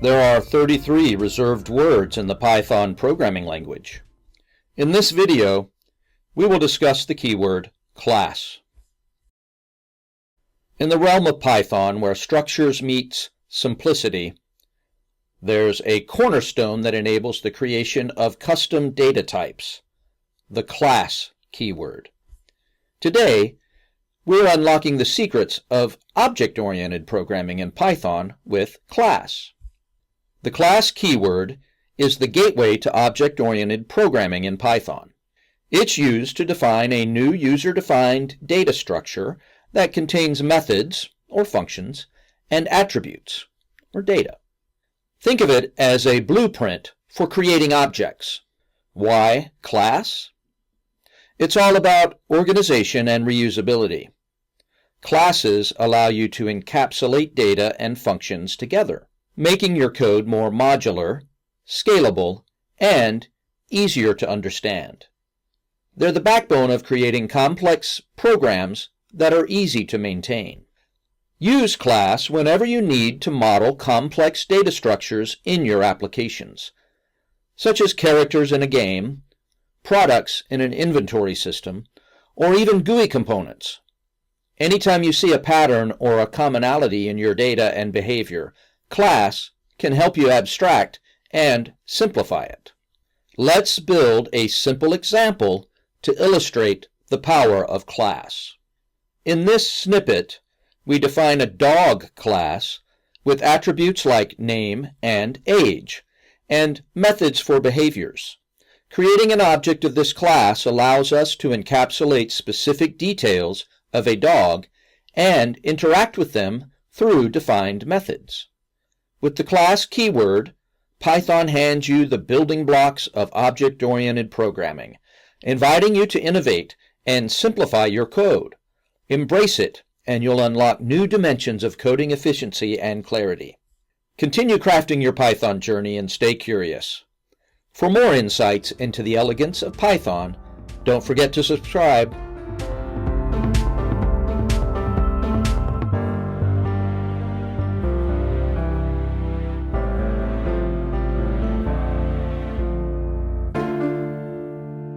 There are 33 reserved words in the Python programming language. In this video, we will discuss the keyword class. In the realm of Python, where structures meets simplicity, there's a cornerstone that enables the creation of custom data types, the class keyword. Today, we're unlocking the secrets of object-oriented programming in Python with class. The class keyword is the gateway to object-oriented programming in Python. It's used to define a new user-defined data structure that contains methods, or functions, and attributes, or data. Think of it as a blueprint for creating objects. Why class? It's all about organization and reusability. Classes allow you to encapsulate data and functions together, making your code more modular, scalable, and easier to understand. They're the backbone of creating complex programs that are easy to maintain. Use class whenever you need to model complex data structures in your applications, such as characters in a game, products in an inventory system, or even GUI components. Anytime you see a pattern or a commonality in your data and behavior, class can help you abstract and simplify it. Let's build a simple example to illustrate the power of class. In this snippet, we define a dog class with attributes like name and age, and methods for behaviors. Creating an object of this class allows us to encapsulate specific details of a dog and interact with them through defined methods. With the class keyword, Python hands you the building blocks of object-oriented programming, inviting you to innovate and simplify your code. Embrace it, and you'll unlock new dimensions of coding efficiency and clarity. Continue crafting your Python journey and stay curious. For more insights into the elegance of Python, don't forget to subscribe.